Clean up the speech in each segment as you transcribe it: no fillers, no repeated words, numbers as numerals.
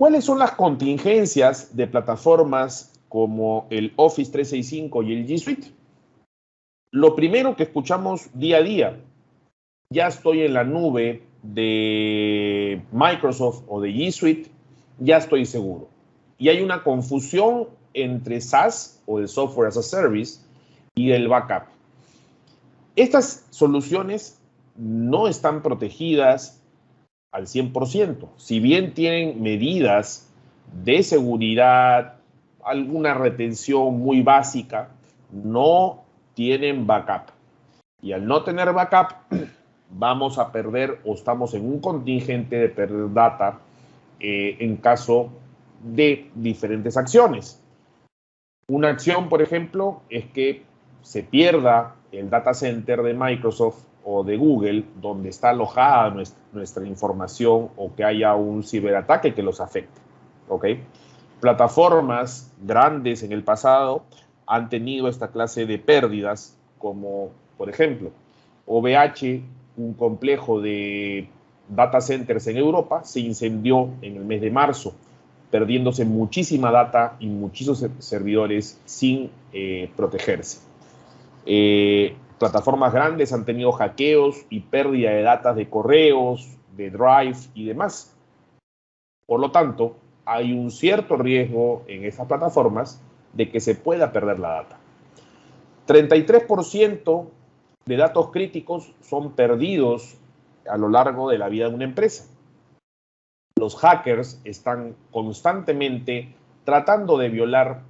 ¿Cuáles son las contingencias de plataformas como el Office 365 y el G Suite? Lo primero que escuchamos día a día: ya estoy en la nube de Microsoft o de G Suite, ya estoy seguro. Y hay una confusión entre SaaS o el Software as a Service y el backup. Estas soluciones no están protegidas al 100%. Si bien tienen medidas de seguridad, alguna retención muy básica, no tienen backup. Y al no tener backup, vamos a perder o estamos en un contingente de perder data en caso de diferentes acciones. Una acción, por ejemplo, es que se pierda el data center de Microsoft o de Google, donde está alojada nuestra información, o que haya un ciberataque que los afecte. ¿Ok? Plataformas grandes en el pasado han tenido esta clase de pérdidas, como por ejemplo OVH, un complejo de data centers en Europa, se incendió en el mes de marzo, perdiéndose muchísima data y muchísimos servidores sin protegerse. Plataformas grandes han tenido hackeos y pérdida de datos de correos, de Drive y demás. Por lo tanto, hay un cierto riesgo en estas plataformas de que se pueda perder la data. 33% de datos críticos son perdidos a lo largo de la vida de una empresa. Los hackers están constantemente tratando de violar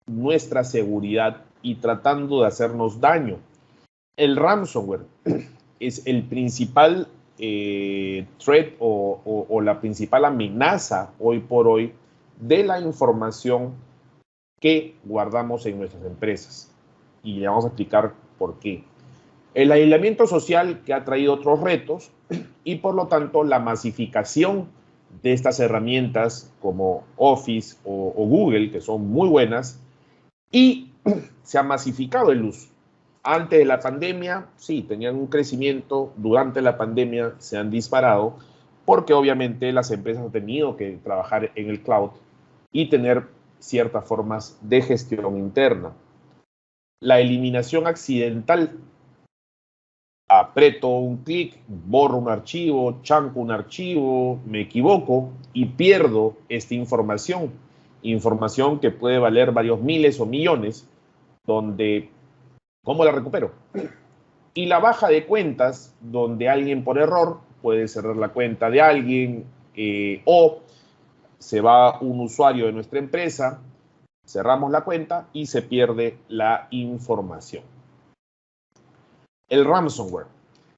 nuestra seguridad y tratando de hacernos daño. El ransomware es el principal threat o la principal amenaza hoy por hoy de la información que guardamos en nuestras empresas. Y le vamos a explicar por qué. El aislamiento social, que ha traído otros retos, y por lo tanto la masificación de estas herramientas como Office o Google, que son muy buenas, y se ha masificado el uso. Antes de la pandemia, sí, tenían un crecimiento. Durante la pandemia se han disparado porque obviamente las empresas han tenido que trabajar en el cloud y tener ciertas formas de gestión interna. La eliminación accidental: aprieto un clic, borro un archivo, chanco un archivo, me equivoco y pierdo esta información. Información que puede valer varios miles o millones, donde, ¿cómo la recupero? Y la baja de cuentas, donde alguien por error puede cerrar la cuenta de alguien, o se va un usuario de nuestra empresa, cerramos la cuenta y se pierde la información. El ransomware.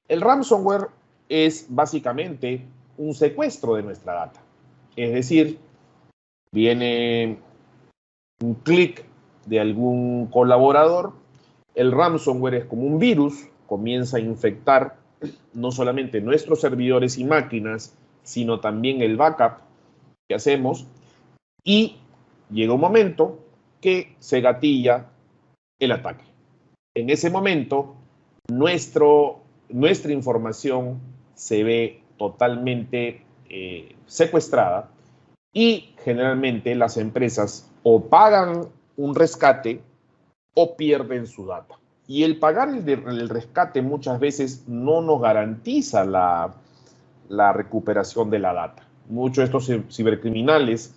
El ransomware es básicamente un secuestro de nuestra data. Es decir, viene un clic de algún colaborador, el ransomware es como un virus, comienza a infectar no solamente nuestros servidores y máquinas, sino también el backup que hacemos, y llega un momento que se gatilla el ataque. En ese momento, nuestra información se ve totalmente secuestrada, y generalmente las empresas o pagan un rescate o pierden su data. Y el pagar el rescate muchas veces no nos garantiza la recuperación de la data. Muchos de estos cibercriminales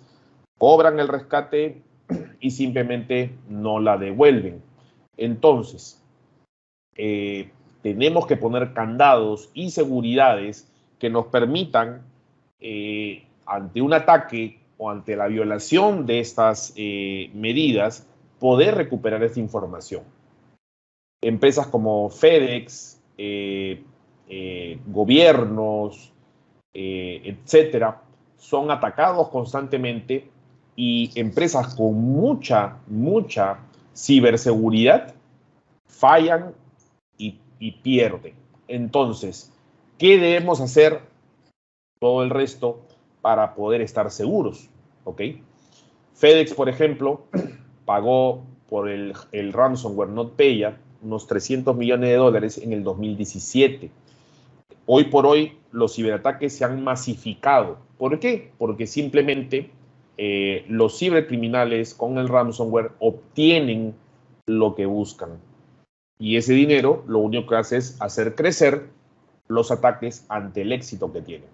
cobran el rescate y simplemente no la devuelven. Entonces, tenemos que poner candados y seguridades que nos permitan, ante un ataque o ante la violación de estas medidas, poder recuperar esta información. Empresas como FedEx, gobiernos, etcétera, son atacados constantemente, y empresas con mucha ciberseguridad fallan y pierden. Entonces, ¿qué debemos hacer todo el resto para poder estar seguros? ¿Ok? FedEx, por ejemplo, pagó por el ransomware NotPetya unos $300 millones en el 2017. Hoy por hoy, los ciberataques se han masificado ¿Por qué? Porque simplemente los cibercriminales con el ransomware obtienen lo que buscan. Y ese dinero lo único que hace es hacer crecer los ataques ante el éxito que tienen.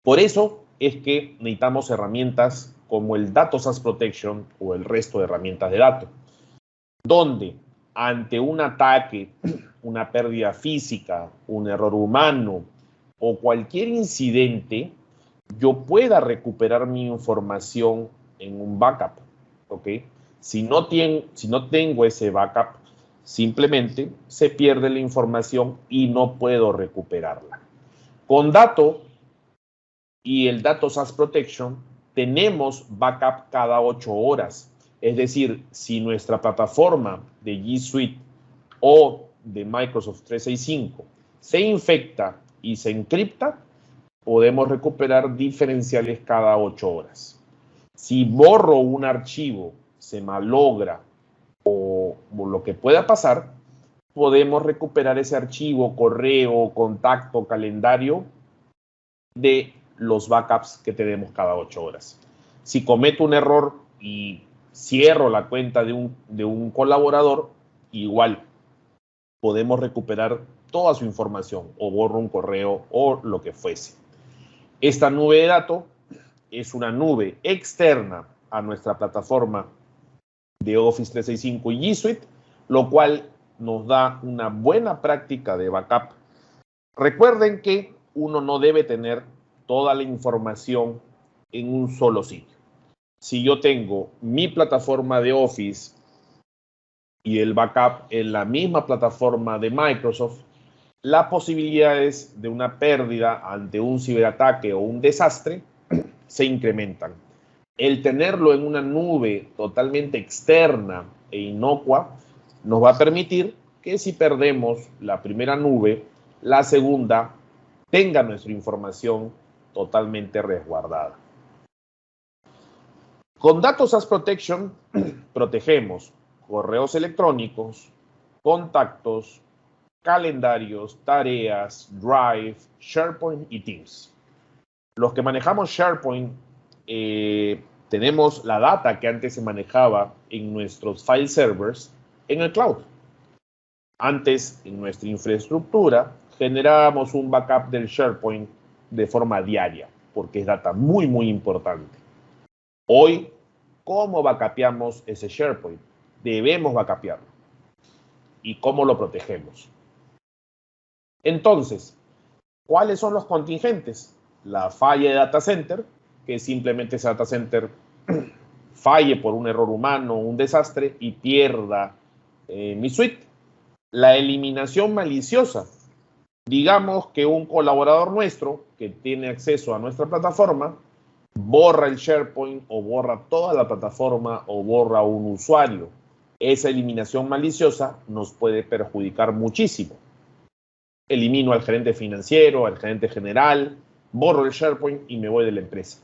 Por eso es que necesitamos herramientas como el Data Loss Protection o el resto de herramientas de datos, donde ante un ataque, una pérdida física, un error humano o cualquier incidente, yo pueda recuperar mi información en un backup, ¿ok? Si no tengo ese backup, simplemente se pierde la información y no puedo recuperarla. Con Dato y el Data Loss Protection tenemos backup cada 8 horas. Es decir, si nuestra plataforma de G Suite o de Microsoft 365 se infecta y se encripta, podemos recuperar diferenciales cada 8 horas. Si borro un archivo, se malogra o lo que pueda pasar, podemos recuperar ese archivo, correo, contacto, calendario de los backups que tenemos cada 8 horas. Si cometo un error y cierro la cuenta de un colaborador, igual podemos recuperar toda su información o borro un correo o lo que fuese. Esta nube de datos es una nube externa a nuestra plataforma de Office 365 y G Suite, lo cual nos da una buena práctica de backup. Recuerden que uno no debe tener toda la información en un solo sitio. Si yo tengo mi plataforma de Office y el backup en la misma plataforma de Microsoft, las posibilidades de una pérdida ante un ciberataque o un desastre se incrementan. El tenerlo en una nube totalmente externa e inocua nos va a permitir que si perdemos la primera nube, la segunda tenga nuestra información totalmente resguardada. Con Data Loss Protection protegemos correos electrónicos, contactos, calendarios, tareas, Drive, SharePoint y Teams. Los que manejamos SharePoint tenemos la data que antes se manejaba en nuestros file servers en el cloud. Antes, en nuestra infraestructura, generábamos un backup del SharePoint de forma diaria, porque es data muy, muy importante. Hoy, ¿cómo backupeamos ese SharePoint? Debemos backupearlo. ¿Y cómo lo protegemos? Entonces, ¿cuáles son los contingentes? La falla de data center, que simplemente ese data center falle por un error humano, un desastre y pierda mi suite. La eliminación maliciosa. Digamos que un colaborador nuestro que tiene acceso a nuestra plataforma borra el SharePoint o borra toda la plataforma o borra un usuario. Esa eliminación maliciosa nos puede perjudicar muchísimo. Elimino al gerente financiero, al gerente general, borro el SharePoint y me voy de la empresa.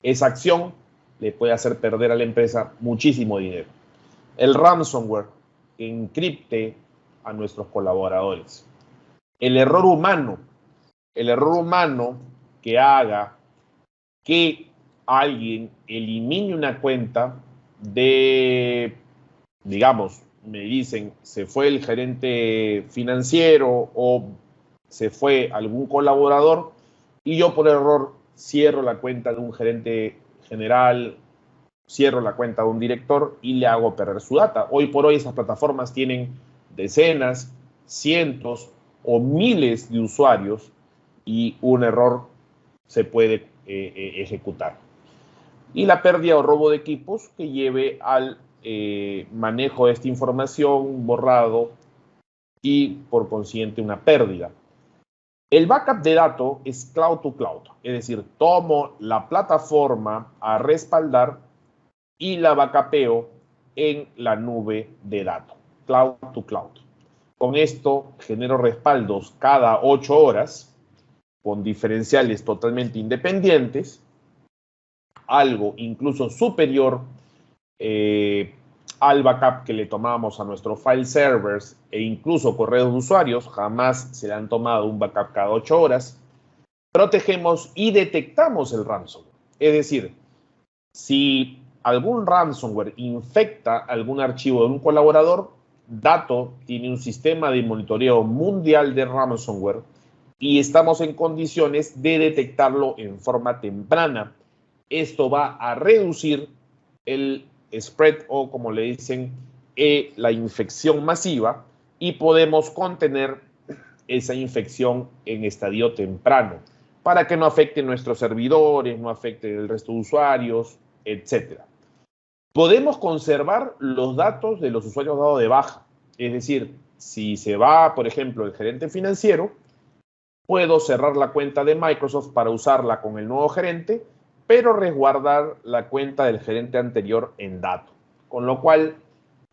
Esa acción le puede hacer perder a la empresa muchísimo dinero. El ransomware que encripte a nuestros colaboradores. El error humano que haga que alguien elimine una cuenta de, digamos, me dicen, se fue el gerente financiero o se fue algún colaborador y yo por error cierro la cuenta de un gerente general, cierro la cuenta de un director y le hago perder su data. Hoy por hoy esas plataformas tienen decenas, cientos o miles de usuarios y un error se puede ejecutar. Y la pérdida o robo de equipos que lleve al manejo de esta información borrado y por consiguiente una pérdida. El backup de datos es cloud to cloud, es decir, tomo la plataforma a respaldar y la backupeo en la nube de datos, cloud to cloud. Con esto genero respaldos cada 8 horas con diferenciales totalmente independientes, algo incluso superior al backup que le tomábamos a nuestros file servers e incluso correos de usuarios. Jamás se le han tomado un backup cada 8 horas. protegemos y detectamos el ransomware. Es decir, si algún ransomware infecta algún archivo de un colaborador, Dato tiene un sistema de monitoreo mundial de ransomware y estamos en condiciones de detectarlo en forma temprana. Esto va a reducir el spread o, como le dicen, la infección masiva, y podemos contener esa infección en estadio temprano para que no afecte nuestros servidores, no afecte el resto de usuarios, etc. Podemos conservar los datos de los usuarios dados de baja. Es decir, si se va, por ejemplo, el gerente financiero, puedo cerrar la cuenta de Microsoft para usarla con el nuevo gerente, pero resguardar la cuenta del gerente anterior en Dato. Con lo cual,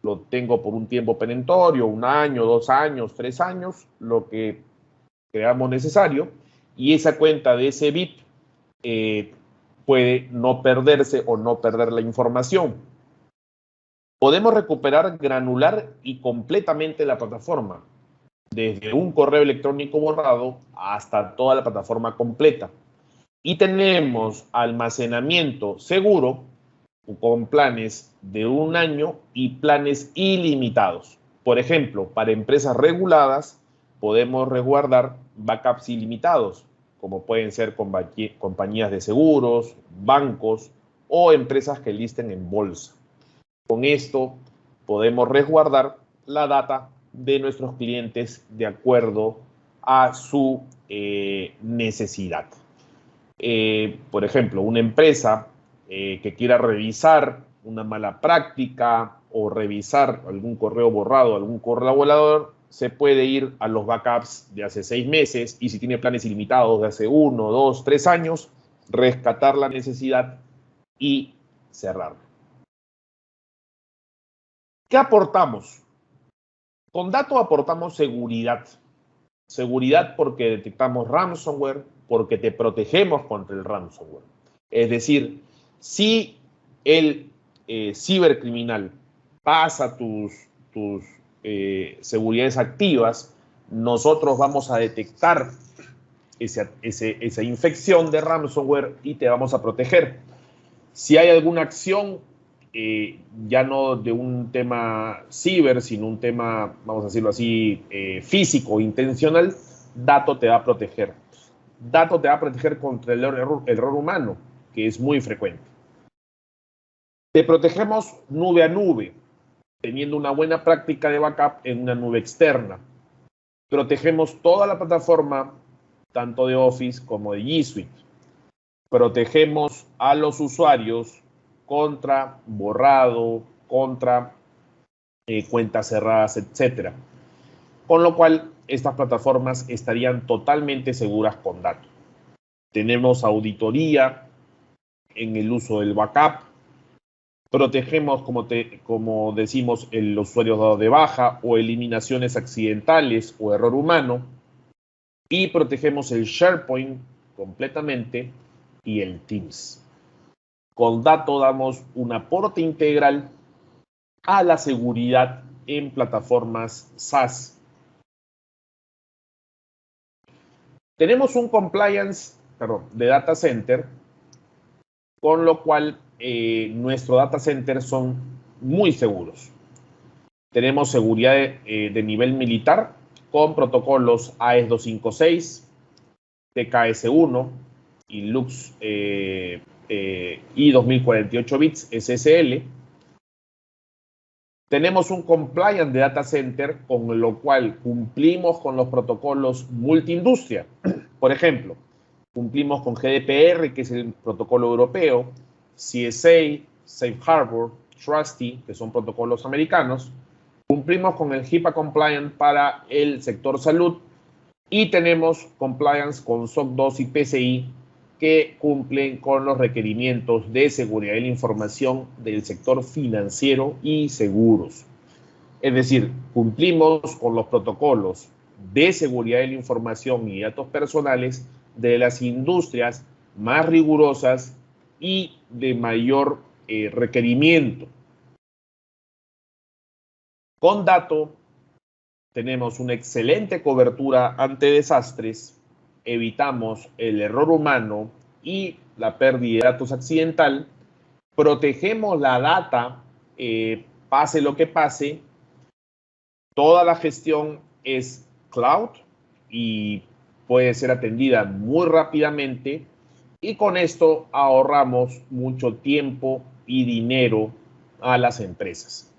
lo tengo por un tiempo perentorio, 1 año, 2 años, 3 años, lo que creamos necesario, y esa cuenta de ese BIP puede no perderse o no perder la información. Podemos recuperar granular y completamente la plataforma, desde un correo electrónico borrado hasta toda la plataforma completa. Y tenemos almacenamiento seguro con planes de 1 año y planes ilimitados. Por ejemplo, para empresas reguladas podemos resguardar backups ilimitados, como pueden ser compañías de seguros, bancos o empresas que listen en bolsa. Con esto podemos resguardar la data de nuestros clientes de acuerdo a su necesidad. Por ejemplo, una empresa que quiera revisar una mala práctica o revisar algún correo borrado, algún colaborador, se puede ir a los backups de hace 6 meses, y si tiene planes ilimitados de hace 1, 2, 3 años, rescatar la necesidad y cerrarlo. ¿Qué aportamos? Con Dato aportamos seguridad. Seguridad porque detectamos ransomware, porque te protegemos contra el ransomware. Es decir, si el cibercriminal pasa tus seguridades activas, nosotros vamos a detectar esa infección de ransomware y te vamos a proteger. Si hay alguna acción, ya no de un tema ciber, sino un tema, vamos a decirlo así, físico, intencional, Dato te va a proteger. Dato te va a proteger contra el error humano, que es muy frecuente. Te protegemos nube a nube, teniendo una buena práctica de backup en una nube externa. Protegemos toda la plataforma, tanto de Office como de G Suite. Protegemos a los usuarios contra borrado, contra cuentas cerradas, etc. Con lo cual, estas plataformas estarían totalmente seguras con Dato. Tenemos auditoría en el uso del backup. Protegemos, como decimos, el usuario dado de baja o eliminaciones accidentales o error humano. Y protegemos el SharePoint completamente y el Teams. Con Dato damos un aporte integral a la seguridad en plataformas SaaS. Tenemos un compliance, de data center, con lo cual nuestros data centers son muy seguros. Tenemos seguridad de nivel militar con protocolos AES 256, TKS1 y Lux I2048 bits SSL. Tenemos un compliance de data center, con lo cual cumplimos con los protocolos multiindustria. Por ejemplo, cumplimos con GDPR, que es el protocolo europeo, CSA, Safe Harbor, Trusty, que son protocolos americanos. Cumplimos con el HIPAA compliance para el sector salud, y tenemos compliance con SOC 2 y PCI, que cumplen con los requerimientos de seguridad de la información del sector financiero y seguros. Es decir, cumplimos con los protocolos de seguridad de la información y datos personales de las industrias más rigurosas y de mayor requerimiento. Con Dato tenemos una excelente cobertura ante desastres, evitamos el error humano y la pérdida de datos accidental, protegemos la data, pase lo que pase, toda la gestión es cloud y puede ser atendida muy rápidamente, y con esto ahorramos mucho tiempo y dinero a las empresas.